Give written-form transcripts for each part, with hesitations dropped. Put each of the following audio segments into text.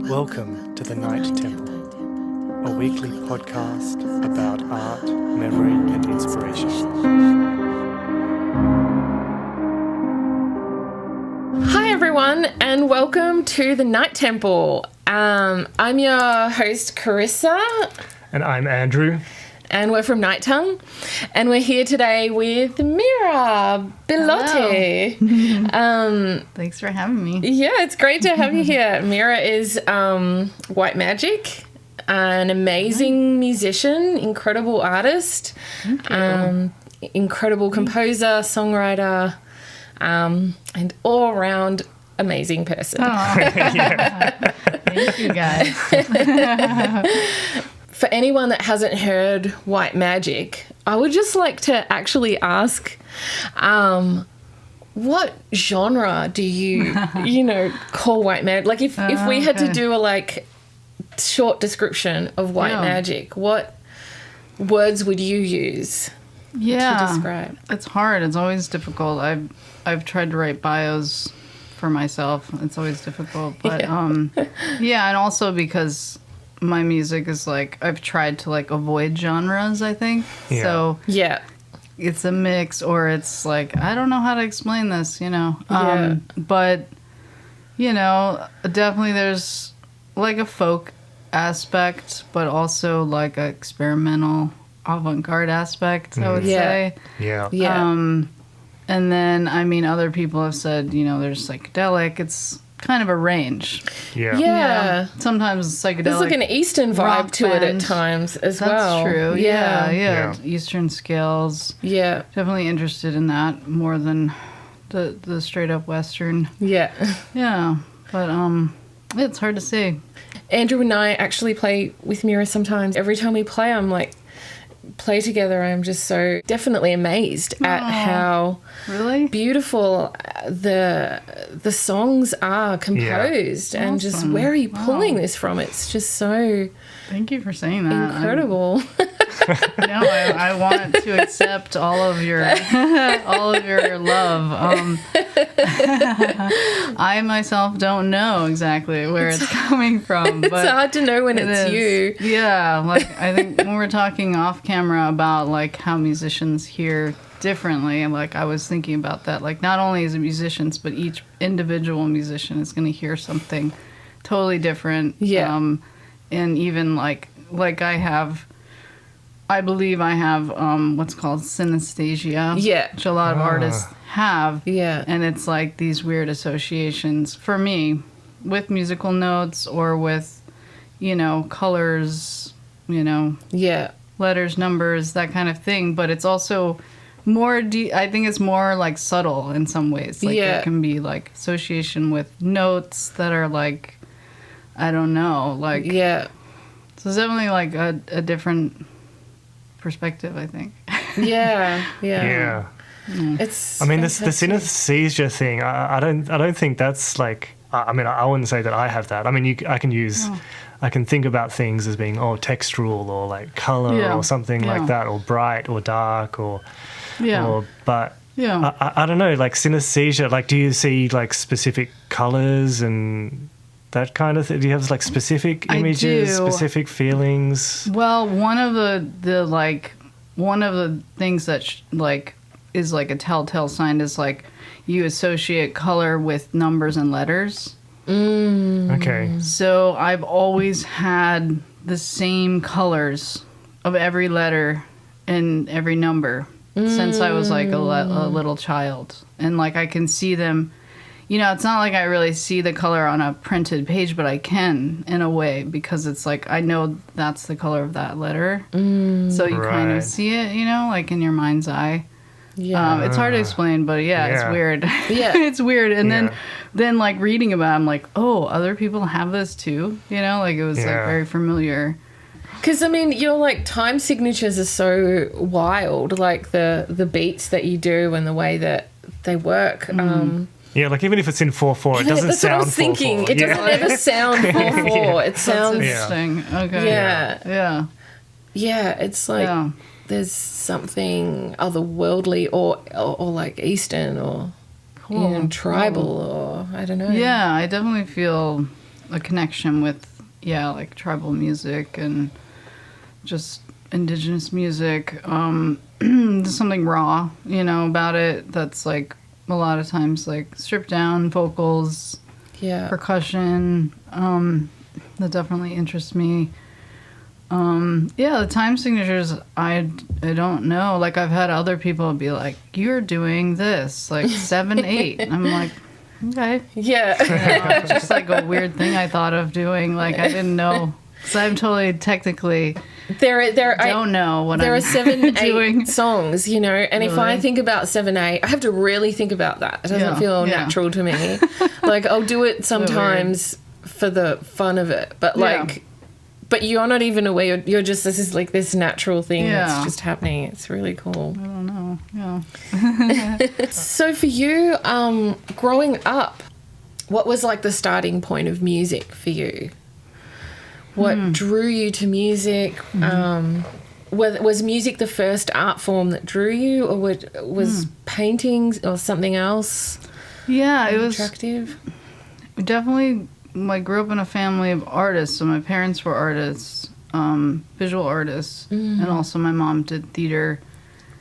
Welcome to the Night Temple, a weekly podcast about art, memory, and inspiration. Hi everyone, and welcome to the Night Temple. I'm your host Carisa, And I'm Andrew. and we're from Night Tongue, and we're here today with Mira Billotte. Thanks for having me. Yeah, it's great to have you here. Mira is White Magic, an amazing musician, incredible artist, incredible composer, songwriter, and all-around amazing person. Thank you, guys. For anyone that hasn't heard White Magic, I would just like to actually ask, what genre do you, call White Magic? Like, if we had to do a, short description of White Magic, what words would you use to describe? It's hard. It's always difficult. I've tried to write bios for myself. It's always difficult. But, and also because my music is I've tried to avoid genres, I think. Yeah. So Yeah. it's a mix, or it's I don't know how to explain this, But, definitely there's a folk aspect, but also a experimental avant-garde aspect, I would say. Yeah. Yeah. And then, other people have said, there's psychedelic. It's kind of a range. Yeah. Sometimes psychedelic. There's an Eastern vibe rock to it band. at times as That's well. true. Yeah. Yeah. Eastern scales. Yeah. Definitely interested in that more than the straight up Western. Yeah. Yeah. But it's hard to say. Andrew and I actually play with Mira sometimes. Every time we play, play together, I'm just so definitely amazed at how Really? beautiful the songs are composed, and just Awesome. where are you pulling this from? It's just so Thank you for saying that. incredible. I want to accept all of your love. I myself don't know exactly where it's coming from, but It's hard to know when it's you. Yeah, I think when we're talking off camera about how musicians hear differently, and I was thinking about that. Not only as musicians, but each individual musician is going to hear something totally different. Yeah. And even I believe I have what's called synesthesia. Yeah. Which a lot of artists have. Yeah. And it's these weird associations for me with musical notes or with, colors, Yeah. letters, numbers, that kind of thing. But it's also more, I think it's more subtle in some ways. There can be association with notes that are I don't know, Yeah. So it's definitely a different perspective, I think. Yeah. Yeah. It's I mean, the fantastic. synesthesia thing, I don't think that's I wouldn't say that I have that. I mean, I can think about things as being, textural or color or something like that, or bright or dark or but I don't know, synesthesia, do you see specific colors and that kind of thing? Do you have specific images, specific feelings? Well, one of the things that is a telltale sign is you associate color with numbers and letters. Okay. So I've always had the same colors of every letter and every number since I was a little child, and I can see them. It's not I really see the color on a printed page, but I can in a way, because it's I know that's the color of that letter. So you kind of see it, in your mind's eye. Yeah. It's hard to explain, but it's weird. Yeah. It's weird. And then reading about it, I'm other people have this too. It was very familiar. Because, your, time signatures are so wild, the beats that you do and the way that they work. Yeah, even if it's in 4/4, it doesn't that's sound what I was thinking. 4/4. It doesn't ever sound 4/4. It sounds... That's interesting. Okay. Yeah. Yeah, it's there's something otherworldly or Eastern or tribal or I don't know. Yeah, I definitely feel a connection with, like tribal music and just indigenous music. There's something raw, about it that's like a lot of times like stripped down vocals, percussion. That definitely interests me. The time signatures, I don't know. Like, I've had other people be like, you're doing this, like 7/8. And I'm like, okay. Yeah. It's just like a weird thing I thought of doing. Like, I didn't know. So I'm totally technically don't know what there I'm are 7/8 doing. songs, and really? if I think about 7/8, I have to really think about that. It doesn't feel natural to me. Like, I'll do it sometimes for the fun of it, but but you're not even aware. You're just, this is like this natural thing that's just happening. It's really cool. I don't know. Yeah. So for you, growing up, what was like the starting point of music for you? What drew you to music? Was music the first art form that drew you, or was painting or something else? Yeah, it was attractive. Definitely. I grew up in a family of artists, so my parents were artists, visual artists, and also my mom did theater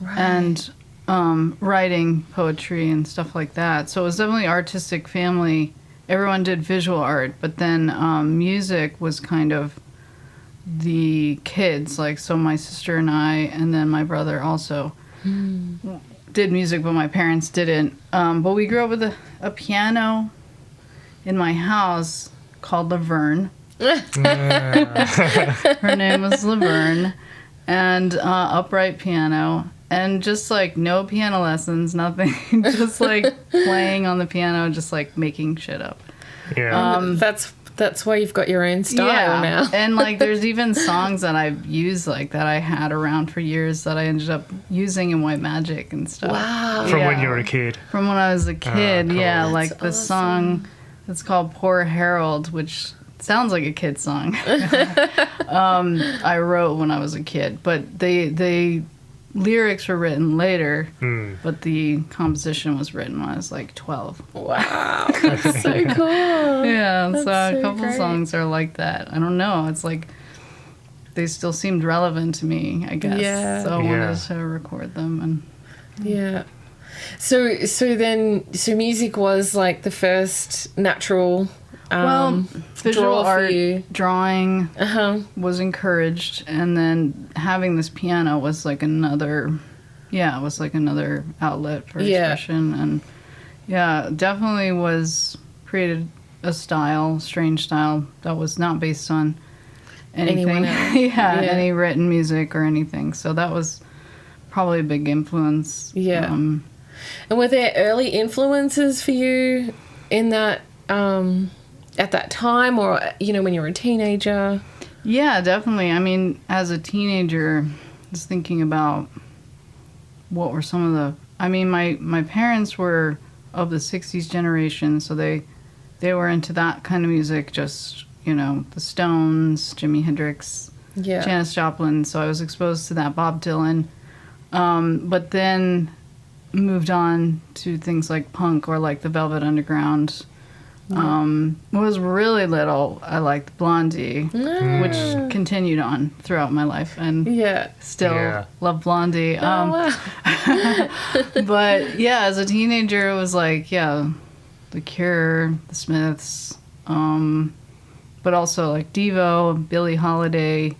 and writing, poetry, and stuff like that. So it was definitely an artistic family. Everyone did visual art, but then music was kind of the kids. Like, so my sister and I, and then my brother also did music, but my parents didn't. But we grew up with a piano in my house called Laverne. Her name was Laverne. And upright piano. And just like no piano lessons, nothing. Just like playing on the piano, just like making shit up. Yeah. That's why you've got your own style now. And like there's even songs that I've used like that I had around for years that I ended up using in White Magic and stuff. Wow. From when you were a kid. From when I was a kid, cool. yeah. That's Like the song that's called Poor Harold, which sounds like a kid's song. I wrote when I was a kid, but they lyrics were written later, but the composition was written when I was like 12. Wow, that's so cool. Yeah, That's so a so couple great. songs are like that. I don't know. It's like they still seemed relevant to me, I guess. Yeah. So I wanted to record them and Yeah. So music was like the first natural visual draw for art, you. drawing was encouraged, and then having this piano was like another outlet for expression, and definitely was created a style, strange style that was not based on anything, any written music or anything. So that was probably a big influence. Yeah. And were there early influences for you in that at that time, or when you were a teenager? Yeah, definitely. I mean, as a teenager, I was thinking about what were some of the. I mean, my parents were of the '60s generation, so they were into that kind of music. Just the Stones, Jimi Hendrix, Janis Joplin. So I was exposed to that, Bob Dylan. But then moved on to things like punk or like the Velvet Underground. When I was really little, I liked Blondie, which continued on throughout my life, and still love Blondie. Wow. But as a teenager, it was like The Cure, The Smiths, but also like Devo, Billie Holiday,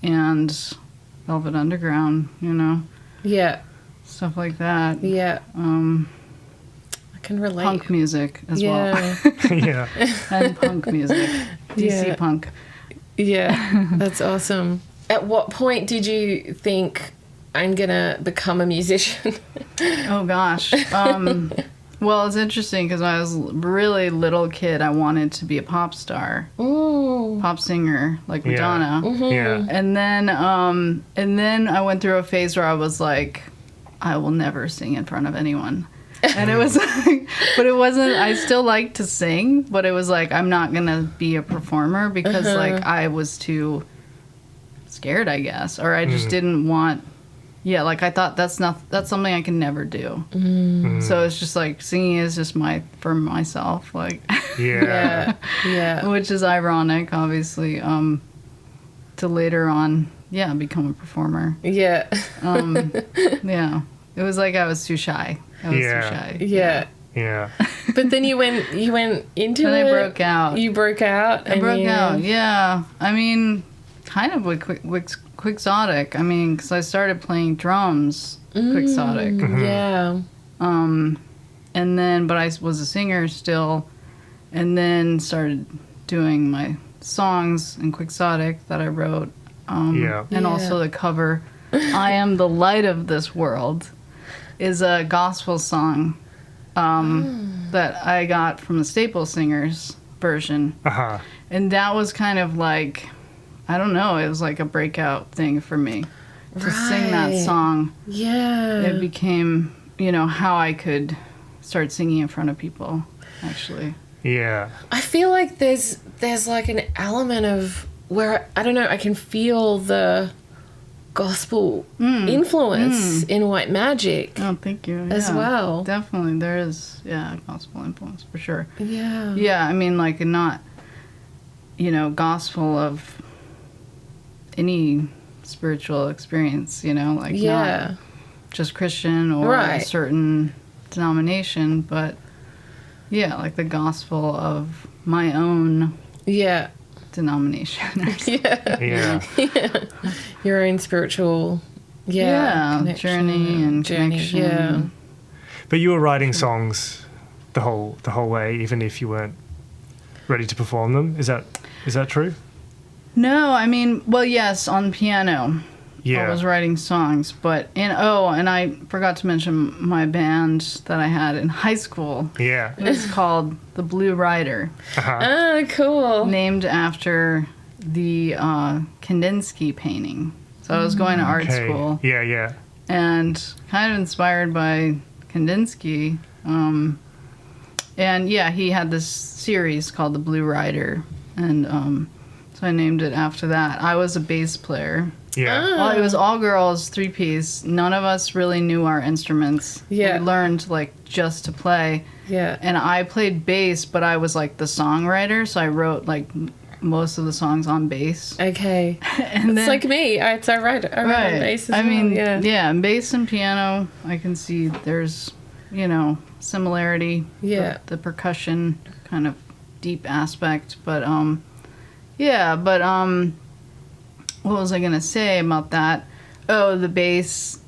and Velvet Underground. Stuff like that. Yeah. I can relate. Punk music as well. Yeah. And punk music. DC punk. Yeah, that's awesome. At what point did you think, I'm going to become a musician? Oh, gosh. Well, it's interesting because when I was a really little kid, I wanted to be a pop star. Ooh. Pop singer, like Madonna. Yeah. And then I went through a phase where I was like, I will never sing in front of anyone. And it was like, but it wasn't, I still liked to sing, but it was like, I'm not going to be a performer because like I was too scared, I guess, or I just didn't want yeah, like I thought that's something I can never do. So it's just like singing is just for myself, like Yeah. Yeah. which is ironic, obviously, to later on, become a performer. Yeah. Yeah, it was like I was too shy. Yeah. Yeah. But then you went into And it. I broke out. You broke out. I broke out. Yeah, I mean, kind of with Quixotic. I mean, because I started playing drums, Quixotic. Yeah. And then, but I was a singer still, and then started doing my songs in Quixotic that I wrote. And also the cover, "I Am the Light of This World," is a gospel song that I got from the Staple Singers version. And that was kind of like, I don't know, it was like a breakout thing for me to sing that song. Yeah. It became, how I could start singing in front of people, actually. Yeah. I feel like there's like an element of where, I don't know, I can feel the gospel influence in White Magic. Oh, thank you. As well. Definitely, there is, gospel influence for sure. Yeah. Yeah, I mean, like, not, gospel of any spiritual experience, like, not just Christian or a certain denomination, but, like the gospel of my own denomination. Yeah. Your own spiritual journey and connection. Yeah. But you were writing songs the whole way, even if you weren't ready to perform them. Is that true? No, I mean, well, yes, on piano. Yeah. I was writing songs, but and I forgot to mention my band that I had in high school. Yeah. It was called the Blue Rider. Oh, cool. Named after the Kandinsky painting. So I was going to art school. Yeah. And kind of inspired by Kandinsky. And he had this series called the Blue Rider. And so I named it after that. I was a bass player. Yeah. Well, it was all girls, 3-piece. None of us really knew our instruments. Yeah. We learned, like, just to play. Yeah. And I played bass, but I was, like, the songwriter, so I wrote, like, most of the songs on bass. Okay. And it's like me. I write on bass as well. I mean, yeah. Bass and piano, I can see there's, similarity. Yeah. The percussion kind of deep aspect. But, what was I going to say about that? Oh, the bass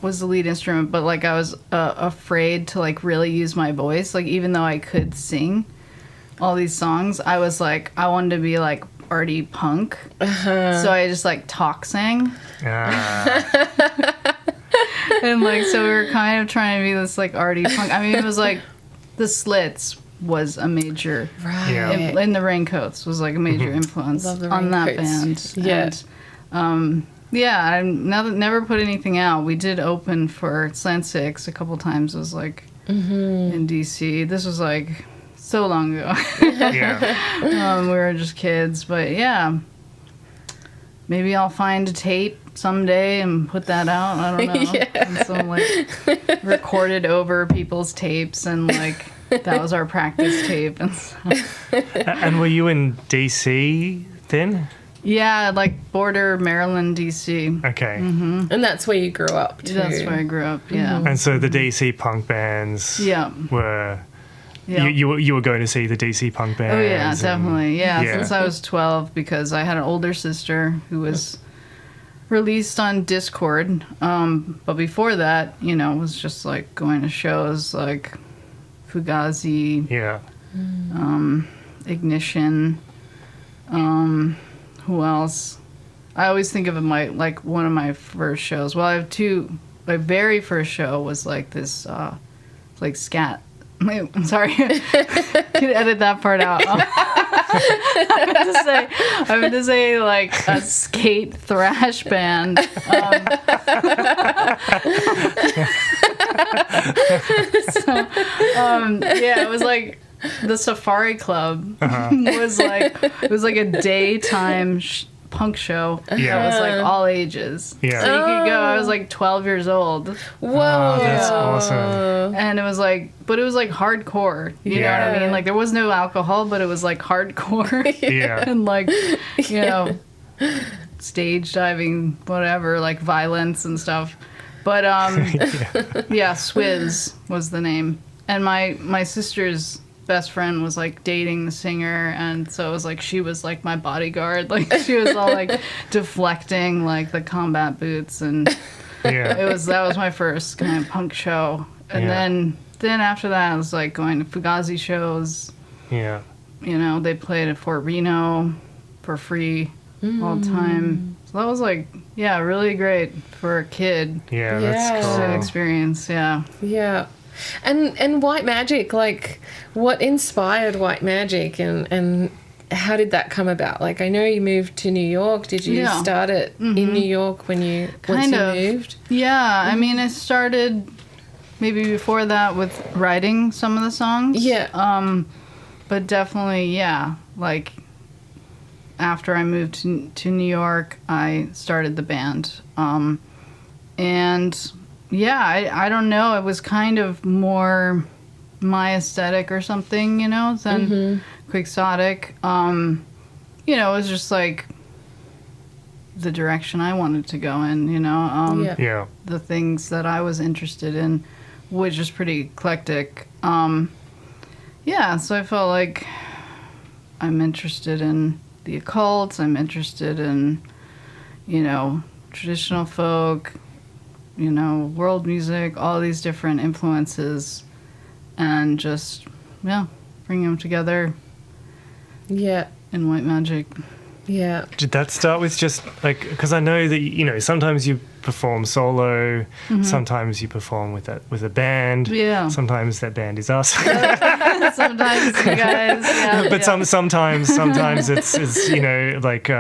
was the lead instrument, but, like, I was afraid to, like, really use my voice. Like, even though I could sing all these songs, I was, like, I wanted to be, like, arty punk. So I just, like, talk sang. And, like, so we were kind of trying to be this, like, arty punk. I mean, it was, like, the Slits was a major... Right. Yeah. And the Raincoats was, like, a major influence on that band. Yeah. And, I never put anything out. We did open for Slant 6 a couple times. It was, like, in D.C. This was, like, so long ago. Yeah. We were just kids. But, maybe I'll find a tape someday and put that out. I don't know. And so, like, recorded over people's tapes and, like... That was our practice tape and stuff. And were you in DC then? Yeah, like border Maryland, DC. Okay. And that's where you grew up too. That's where I grew up, yeah. And so the DC punk bands were... Yeah. You were going to see the DC punk bands? Oh, yeah, definitely. Yeah, yeah, since I was 12, because I had an older sister who was released on Discord. But before that, it was just like going to shows like... Fugazi, Ignition, who else? I always think of it one of my first shows. Well, I have two. My very first show was like this, like scat. Wait, I'm sorry. You can edit that part out. I meant to say like a skate thrash band. It was like the Safari Club was like it was like a daytime punk show. Yeah. It was like all ages. Yeah. So you could go. I was like 12 years old. Whoa. Oh, that's awesome. And it was like, but it was like hardcore. You know what I mean? Like there was no alcohol, but it was like hardcore. Yeah. And like, you know, stage diving, whatever, like violence and stuff. But yeah, Swizz was the name. And my sister's best friend was like dating the singer, and so it was like she was like my bodyguard. Like she was all like deflecting like the combat boots, and that was my first kind of punk show. And then after that I was like going to Fugazi shows. Yeah. You know, they played at Fort Reno for free all the time. So that was like, really great for a kid. Yeah, that's cool. To experience, Yeah. And White Magic, like, what inspired White Magic, and how did that come about? Like, I know you moved to New York. Did you start it in New York once you moved? Yeah, I mean, it started maybe before that with writing some of the songs. Yeah. But definitely, like, after I moved to New York, I started the band. And... yeah, I don't know. It was kind of more my aesthetic or something, you know, than Quixotic. You know, it was just like the direction I wanted to go in, you know. The things that I was interested in, which is pretty eclectic. So I felt like I'm interested in the occult. I'm interested in, you know, traditional folk, you know, world music, all these different influences, and just, bring them together. Yeah. In White Magic. Yeah. Did that start with just, like, because I know that, you know, sometimes you perform solo, sometimes you perform with a band. Yeah. Sometimes that band is us. Sometimes you guys, But sometimes it's, you know, like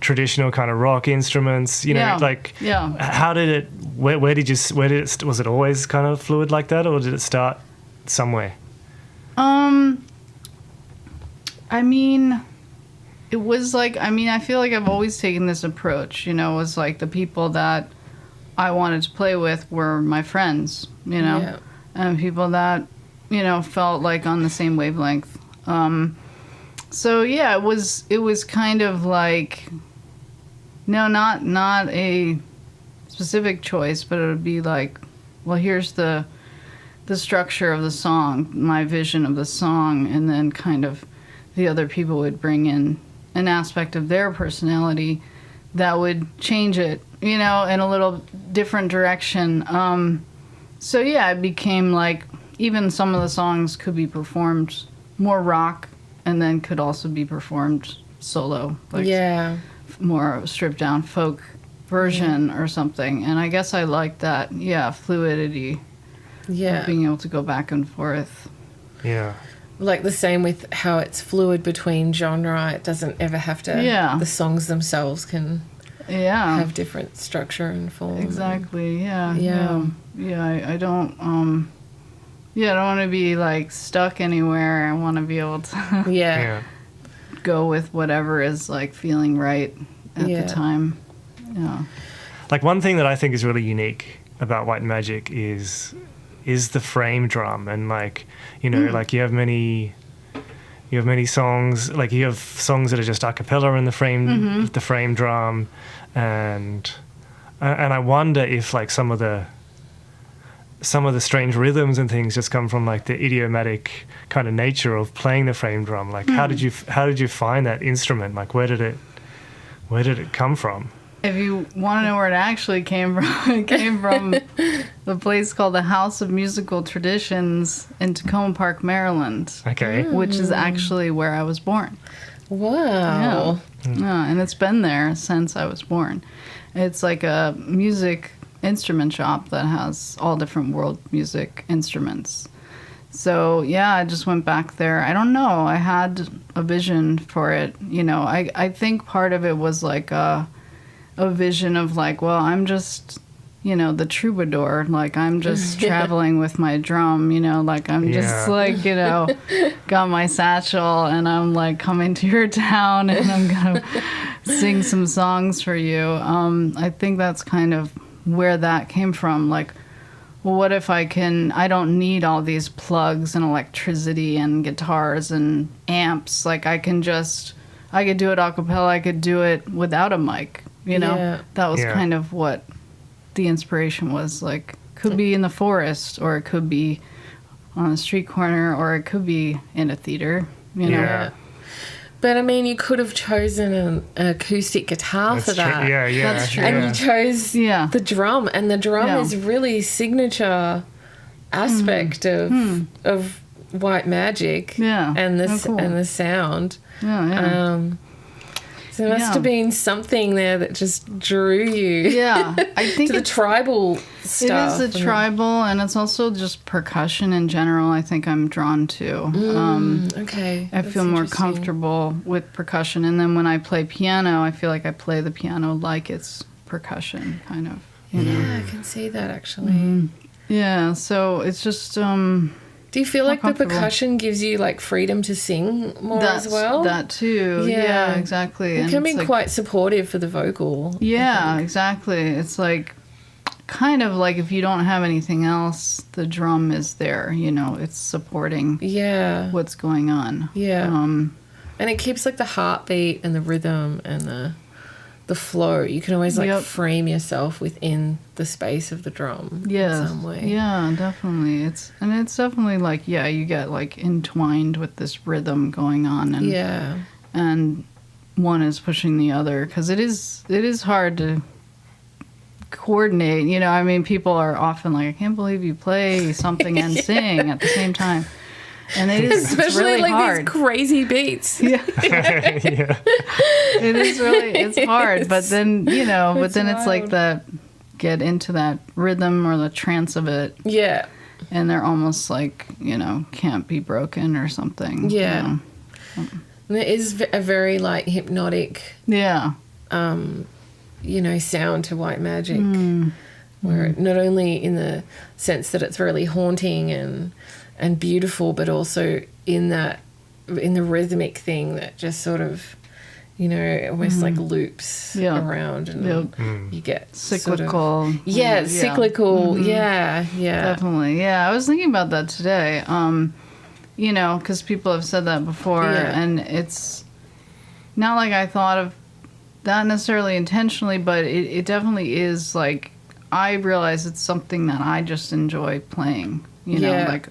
traditional kind of rock instruments, you know, like, how did it, where did it, was it always kind of fluid like that, or did it start somewhere? I mean... it was like, I mean, I feel like I've always taken this approach, you know, it was like the people that I wanted to play with were my friends, you know, and people that, you know, felt like on the same wavelength. So yeah, it was kind of like, no, not a specific choice, but it would be like, well, here's the structure of the song, my vision of the song, and then kind of the other people would bring in an aspect of their personality that would change it, you know, in a little different direction. So yeah, it became like, even some of the songs could be performed more rock, and then could also be performed solo, like more stripped down folk version or something. And I guess I like that, fluidity, being able to go back and forth. Yeah. Like the same with how it's fluid between genre. It doesn't ever have to... the songs themselves can have different structure and form. Exactly, I don't... I don't want to be like stuck anywhere. I want to be able to go with whatever is like feeling right at the time. Yeah. Like one thing that I think is really unique about White Magic is the frame drum, and like, you know, like you have many songs, like you have songs that are just a cappella in the frame drum, and I wonder if like some of the strange rhythms and things just come from like the idiomatic kind of nature of playing the frame drum. Like how did you find that instrument? Like where did it come from? If you want to know where it actually came from, it came from the place called the House of Musical Traditions in Tacoma Park, Maryland. Okay. Which is actually where I was born. Wow. Yeah, and it's been there since I was born. It's like a music instrument shop that has all different world music instruments. So, I just went back there. I don't know. I had a vision for it. You know, I think part of it was like a vision of like, well, I'm just, you know, the troubadour. Like, I'm just traveling with my drum, you know, like I'm just like, you know, got my satchel and I'm like coming to your town and I'm going to sing some songs for you. I think that's kind of where that came from. Like, well, what if I don't need all these plugs and electricity and guitars and amps. Like, I could do it a cappella, I could do it without a mic, you know? Yeah. That was kind of what the inspiration was. Like, could be in the forest, or it could be on a street corner, or it could be in a theater, you know? Yeah. But I mean, you could have chosen an acoustic guitar for that. Yeah, That's true. And you chose the drum, and the drum is really signature aspect of White Magic. Yeah. And the cool. and the sound. Yeah. So there must have been something there that just drew you. Yeah, I think to the tribal stuff. It is the tribal, and it's also just percussion in general. I think I'm drawn to. Okay, I feel more comfortable with percussion, and then when I play piano, I feel like I play the piano like it's percussion, kind of. You know? Yeah, I can see that actually. Yeah, so it's just. Do you feel like the percussion gives you like freedom to sing more as well? That too. Yeah, exactly. It can be quite supportive for the vocal. Yeah, exactly. It's like kind of like if you don't have anything else, the drum is there, you know, it's supporting what's going on. Yeah. And it keeps like the heartbeat and the rhythm and the flow. You can always like frame yourself within the space of the drum in some way. Yeah, definitely. It's definitely like, you get like entwined with this rhythm going on, and and one is pushing the other, because it is hard to coordinate, you know. I mean, people are often like, I can't believe you play something and sing at the same time. And especially it's really like hard. These crazy beats. Yeah. It is really, it's hard. But then, you know, it's like that, get into that rhythm or the trance of it. Yeah. And they're almost like, you know, can't be broken or something. Yeah. You know? And it is a very like hypnotic, you know, sound to White Magic. Where not only in the sense that it's really haunting and beautiful, but also in the rhythmic thing that just sort of, you know, almost like loops around, and you get cyclical. Cyclical. Yeah. Definitely. Yeah, I was thinking about that today. You know, because people have said that before, and it's not like I thought of that necessarily intentionally, but it definitely is like, I realize it's something that I just enjoy playing. You know, like,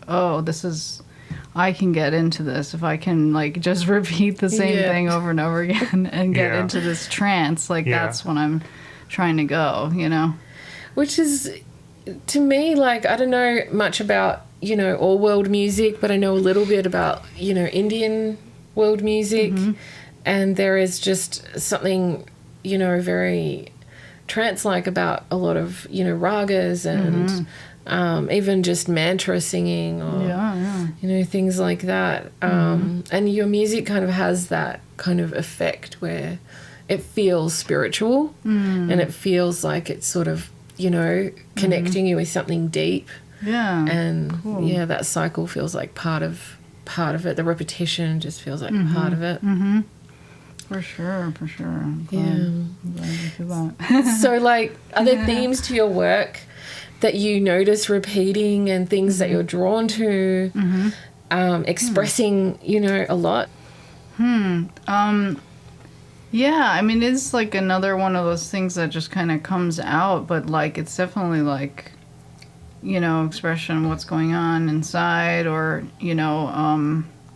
I can get into this if I can, like, just repeat the same thing over and over again and get into this trance. Like, that's when I'm trying to go, you know? Which is, to me, like, I don't know much about, you know, all world music, but I know a little bit about, you know, Indian world music. And there is just something, you know, very trance-like about a lot of, you know, ragas and even just mantra singing or, you know, things like that. And your music kind of has that kind of effect where it feels spiritual and it feels like it's sort of, you know, connecting you with something deep. Yeah. And, that cycle feels like part of it. The repetition just feels like part of it. For sure. I'm glad you feel that. So, like, are there themes to your work that you notice repeating and things that you're drawn to, expressing, you know, a lot? Yeah, I mean, it's like another one of those things that just kind of comes out, but, like, it's definitely, like, you know, expression of what's going on inside, or, you know,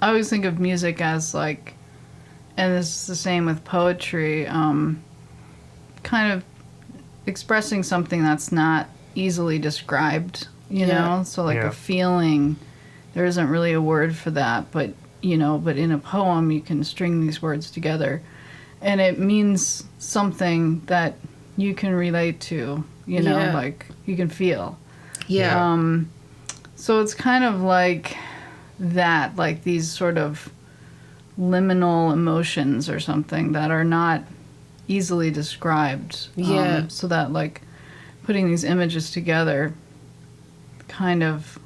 I always think of music as, like, and this is the same with poetry, kind of expressing something that's not easily described, you know? So, like, a feeling, there isn't really a word for that, but, you know, but in a poem, you can string these words together, and it means something that you can relate to, you know, like, you can feel. Yeah. So it's kind of like that, like these sort of liminal emotions or something that are not easily described. So that, like, putting these images together kind of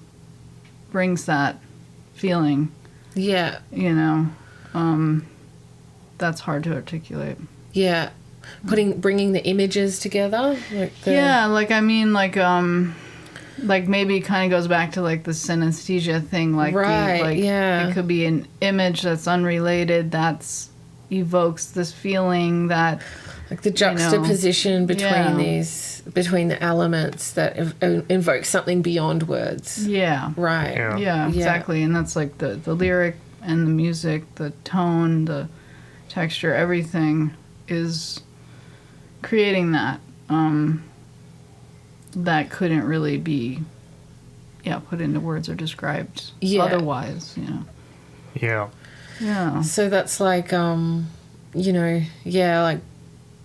brings that feeling. You know, that's hard to articulate. Yeah. Bringing the images together. Like maybe it kind of goes back to like the synesthesia thing. Like, it could be an image that's unrelated that's evokes this feeling that, like the juxtaposition between the elements that invoke something beyond words. Yeah. Right. Yeah, exactly. And that's like the lyric and the music, the tone, the texture, everything is creating that. That couldn't really be put into words or described otherwise, Yeah. So that's like, like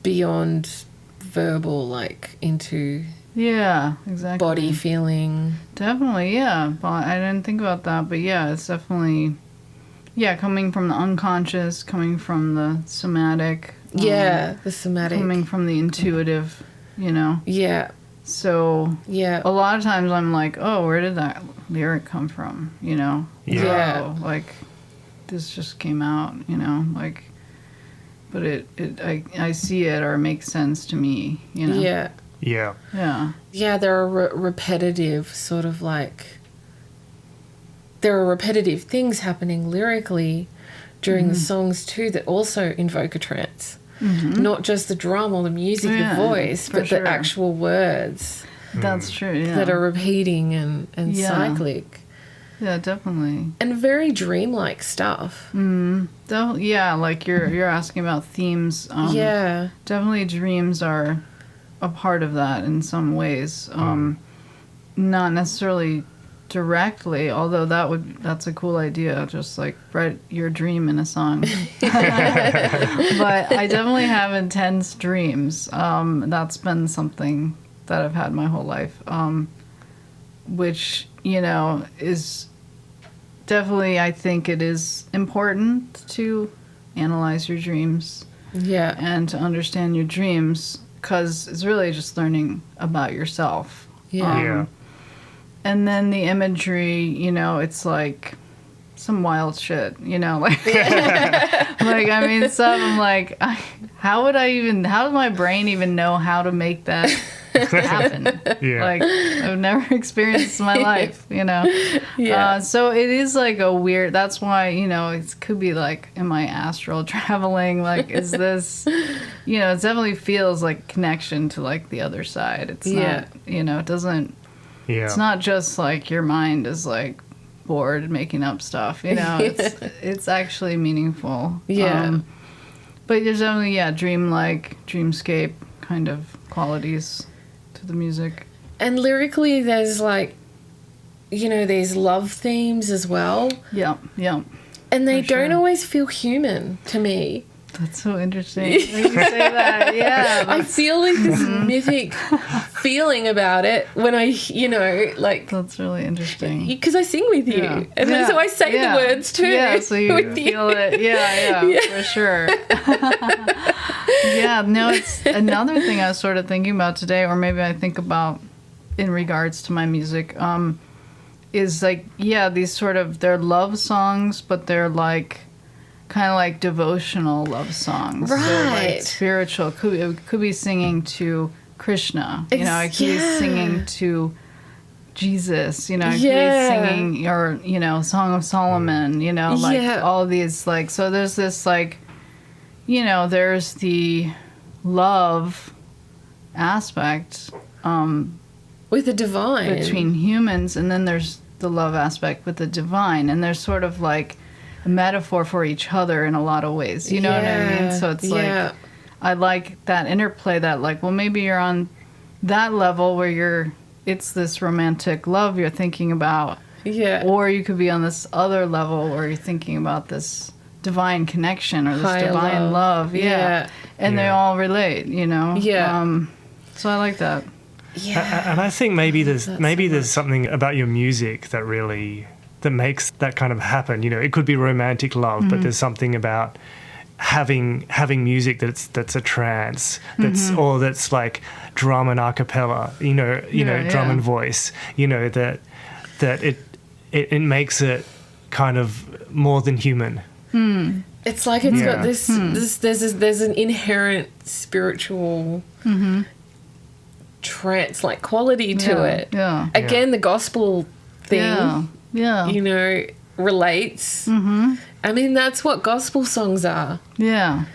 beyond verbal, like into exactly. body feeling. Definitely, yeah. But I didn't think about that, but it's definitely, coming from the unconscious, coming from the somatic. The somatic. Coming from the intuitive, Yeah. So, a lot of times I'm like, oh, where did that lyric come from, Yeah. Like, this just came out, like, but I see it or it makes sense to me, Yeah. Yeah. Yeah. Yeah, there are repetitive sort of like, there are repetitive things happening lyrically during the songs too that also invoke a trance. Mm-hmm. Not just the drum or the music, the voice, but the actual words. That's true, that are repeating and cyclic. Yeah, definitely. And very dreamlike stuff. Like you're asking about themes. Definitely dreams are a part of that in some ways. Not necessarily directly, although that's a cool idea, just like write your dream in a song. But I definitely have intense dreams. That's been something that I've had my whole life, which is definitely, I think it is important to analyze your dreams and to understand your dreams, because it's really just learning about yourself. And then the imagery, it's like some wild shit, like, like, I mean, some, I'm like, how does my brain even know how to make that happen? Like, I've never experienced this in my life, so it is like a weird, that's why, it could be like, am I astral traveling? Like, is this, it definitely feels like connection to like the other side. It's not, it doesn't, it's not just like your mind is like bored making up stuff, it's actually meaningful. But there's definitely dreamlike, dreamscape kind of qualities to the music. And lyrically there's like, there's love themes as well. And they don't always feel human to me. That's so interesting. You say that, I feel like this mythic feeling about it when I, like... That's really interesting. Because I sing with you. And then so I say the words too. Yeah, so you feel it. For sure. It's another thing I was sort of thinking about today, or maybe I think about in regards to my music, is like, these sort of, they're love songs, but they're like... kind of like devotional love songs, right? So like spiritual. Could be singing to Krishna, I could be singing to Jesus, I could be singing or Song of Solomon, like all of these, like, so there's this like, there's the love aspect with the divine between humans, and then there's the love aspect with the divine, and there's sort of like a metaphor for each other in a lot of ways, you know what I mean? So it's like, I like that interplay, that like, well, maybe you're on that level where it's this romantic love you're thinking about, or you could be on this other level where you're thinking about this divine connection or this high divine love. And they all relate, so I like that. And I think maybe there's something about your music that really that makes that kind of happen. It could be romantic love, but there's something about having music that's a trance, that's like drum and a cappella, drum and voice, that it makes it kind of more than human. It's like it's got there's an inherent spiritual trance-like quality to it. Yeah. Again, the gospel thing, you know, relates. Mm-hmm. I mean, that's what gospel songs are. Yeah.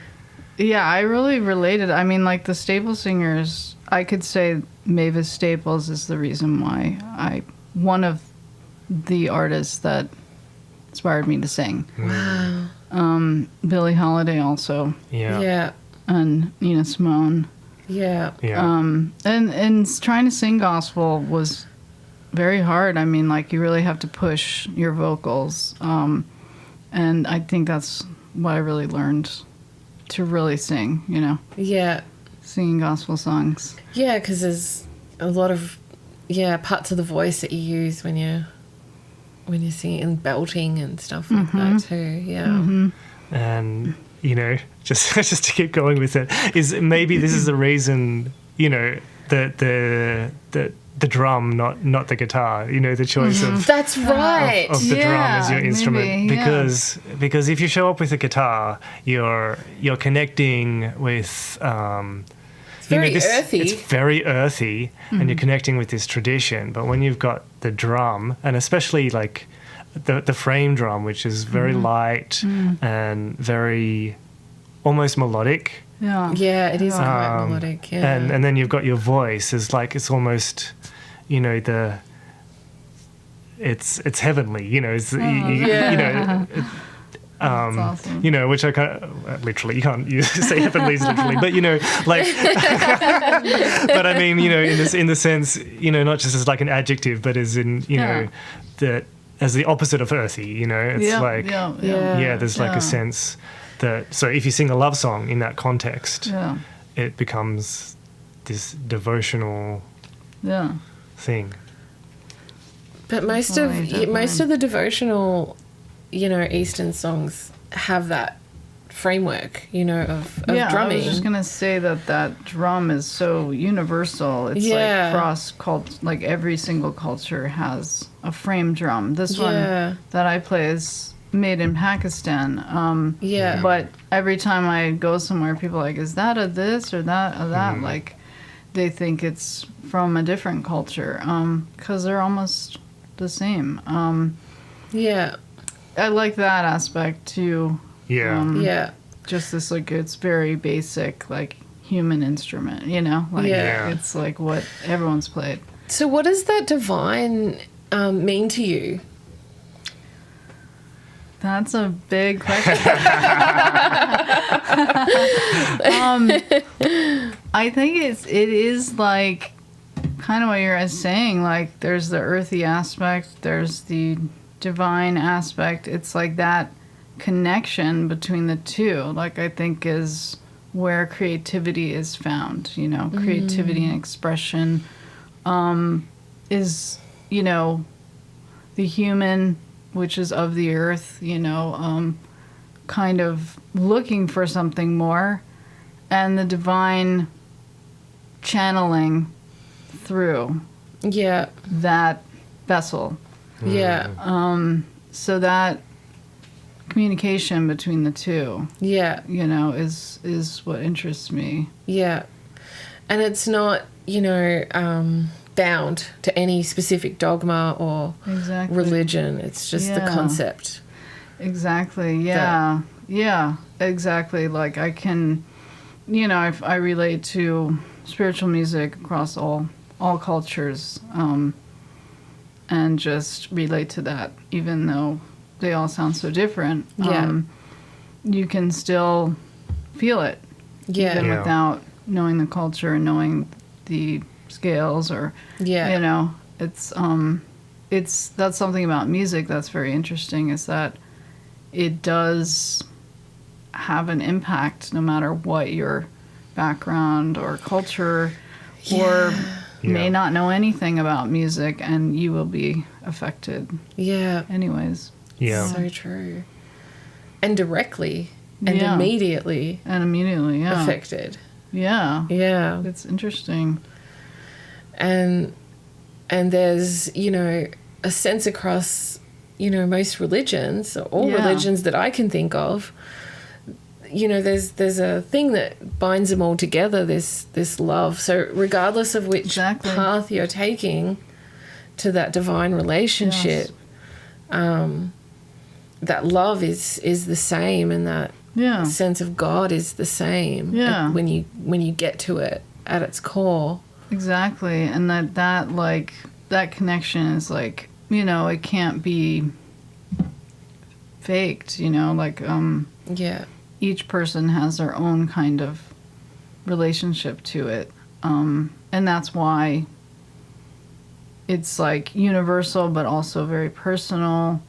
Yeah, I really related. I mean, like the Staple Singers, I could say Mavis Staples is the reason why one of the artists that inspired me to sing. Wow. Billie Holiday also. Yeah. Yeah. And Nina Simone. Yeah. Yeah. And trying to sing gospel was very hard. I mean, like you really have to push your vocals. And I think that's what I really learned to really sing, you know. Yeah. Singing gospel songs. Yeah, because there's a lot of parts of the voice that you use when you're singing and belting and stuff like that too. Yeah. Mm-hmm. And you know, just to keep going with it, is maybe this is the reason, you know, the drum, not the guitar. You know, the choice of That's right. of the drum as your instrument, maybe, because if you show up with a guitar, you're connecting with. It's very earthy. It's very earthy, and you're connecting with this tradition. But when you've got the drum, and especially like the frame drum, which is very light and very almost melodic. Yeah. Yeah, it is quite melodic. Yeah. And then you've got your voice. It's like it's almost, you know, it's heavenly. You know, it's you know. That's awesome. You know, which I can't literally, you can't say heavenly literally, but you know, like, but I mean, you know, in the sense, you know, not just as like an adjective, but as in, you know, that as the opposite of earthy, you know, it's there's like a sense that, so if you sing a love song in that context, it becomes this devotional thing. But most of the devotional, you know, Eastern songs have that framework, you know, of drumming. I was just gonna say that drum is so universal. It's like cross cult, like every single culture has a frame drum. This one that I play is made in Pakistan. But every time I go somewhere, people are like, is that a this or that or that? Like, they think it's from a different culture, because they're almost the same. I like that aspect too. Just this, like, it's very basic, like, human instrument, you know? Like, it's like what everyone's played. So what does that divine mean to you? That's a big question. I think it is like kind of what you're saying. Like, there's the earthy aspect, there's the divine aspect. It's like that connection between the two, like, I think is where creativity is found, you know. Creativity and expression is, you know, the human, which is of the earth, you know, kind of looking for something more, and the divine channeling through that vessel. So that communication between the two, you know, is what interests me. And it's not, you know, bound to any specific dogma or religion. It's just the concept. Exactly. Exactly. Like, I can, you know, I relate to spiritual music across all cultures, and just relate to that, even though they all sound so different. You can still feel it, even without knowing the culture and knowing the scales, or you know, it's that's something about music that's very interesting, is that it does have an impact no matter what your background or culture, or may not know anything about music, and you will be affected anyways. So true. And directly and immediately affected. It's interesting. And there's, you know, a sense across, you know, most religions, or all religions that I can think of, you know, there's a thing that binds them all together, this love. So regardless of which path you're taking to that divine relationship, that love is the same, and that sense of God is the same when you get to it at its core. Exactly. And that like that connection is like, you know, it can't be faked, you know, like each person has their own kind of relationship to it, and that's why it's like universal but also very personal,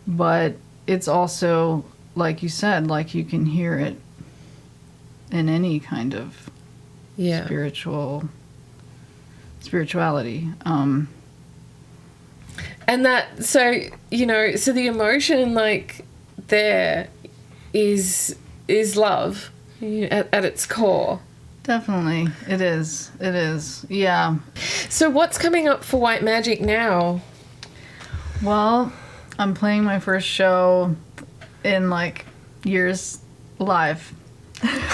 but it's also, like you said, like you can hear it in any kind of spirituality. And that, so, you know, so the emotion, like, there is love at its core. Definitely. It is. Yeah. So what's coming up for White Magic now? Well, I'm playing my first show in, like, years live.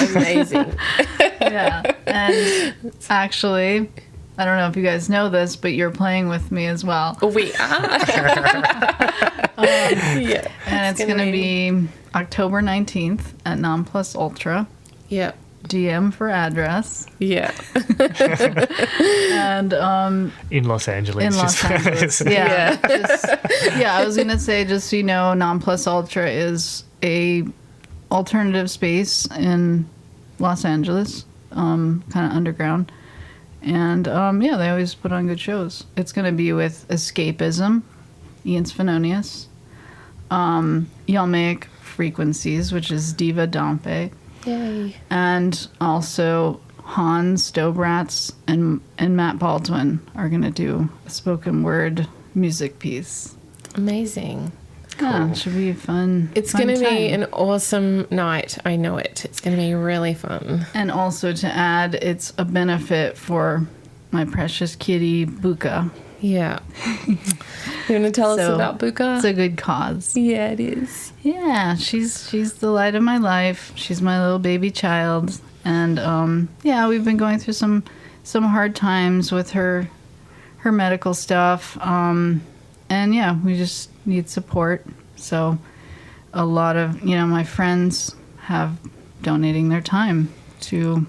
Amazing. Yeah. And actually, I don't know if you guys know this, but you're playing with me as well. We are. Yeah. And it's going to be October 19th at Non Plus Ultra. Yeah. DM for address. Yeah. And in Los Angeles. In Los Angeles. Yeah. I was going to say, just so you know, Non Plus Ultra is a alternative space in Los Angeles, kind of underground. And, they always put on good shows. It's going to be with Escapism, Ian Svenonius, Yalmaic Frequencies, which is Diva Dompe. Yay. And also Hans Stobratz and Matt Baldwin are going to do a spoken word music piece. Amazing. Yeah, it should be fun. It's going to be an awesome night. I know it. It's going to be really fun. And also to add, it's a benefit for my precious kitty, Bukka. Yeah. You want to tell us about Bukka? It's a good cause. Yeah, it is. Yeah, she's the light of my life. She's my little baby child. And, we've been going through some hard times with her medical stuff. We just need support. So a lot of, my friends have donating their time to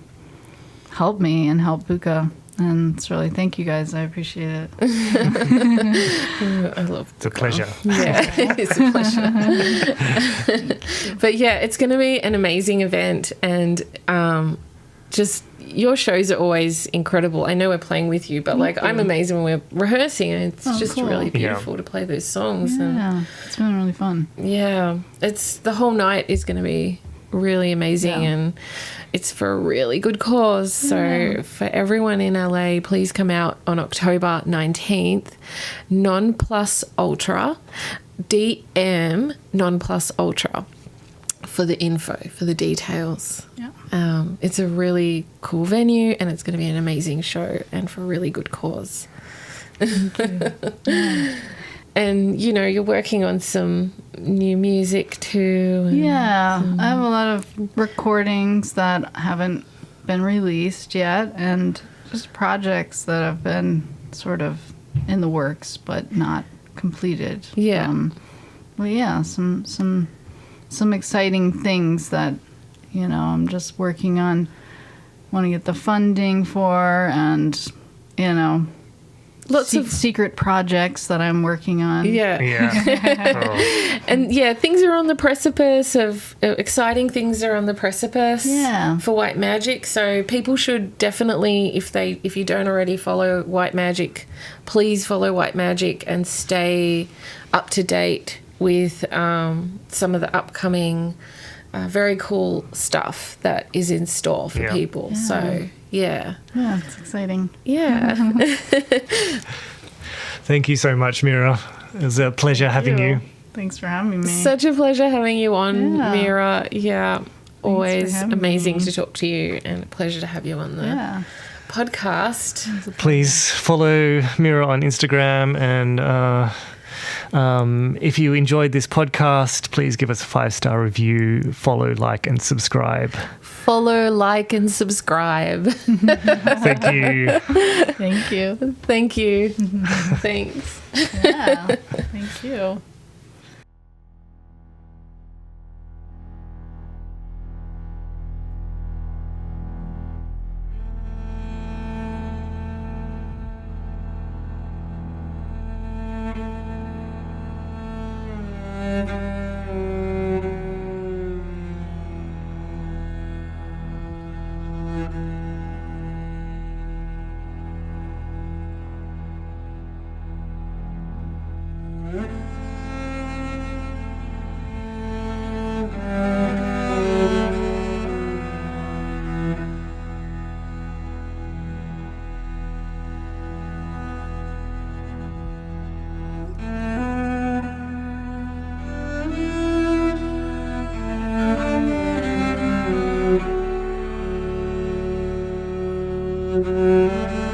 help me and help Bukka. And it's really, thank you guys. I appreciate it. I love It's a pleasure. Yeah, it's a pleasure. But yeah, it's going to be an amazing event. And just your shows are always incredible. I know we're playing with you, but like I'm amazed when we're rehearsing, and it's just cool. Really beautiful to play those songs. Yeah, it's been really fun. Yeah, it's the whole night is going to be really amazing, and it's for a really good cause. So for everyone in LA, please come out on October 19th. Non Plus Ultra, DM Non Plus Ultra for the info, for the details. Yeah. It's a really cool venue, and it's going to be an amazing show and for a really good cause. And, you're working on some new music too. Yeah, I have a lot of recordings that haven't been released yet, and just projects that have been sort of in the works but not completed. Yeah. Some exciting things that, I'm just working on, want to get the funding for, and, lots of secret projects that I'm working on. Yeah. Oh. And things are on the precipice of exciting things are on the precipice for White Magic. So people should definitely, if you don't already follow White Magic, please follow White Magic and stay up to date with some of the upcoming very cool stuff that is in store for people. Yeah. So yeah, it's exciting. Yeah. Thank you so much, Mira. It was a pleasure having you. Thanks for having me. Such a pleasure having you on, Mira. Yeah, always amazing to talk to you, and a pleasure to have you on the podcast. Please follow Mira on Instagram and If you enjoyed this podcast, please give us a 5-star review, follow, like, and subscribe. Follow, like, and subscribe. Thank you. Thank you. Thank you. Thanks. Yeah. Thank you. Thank you.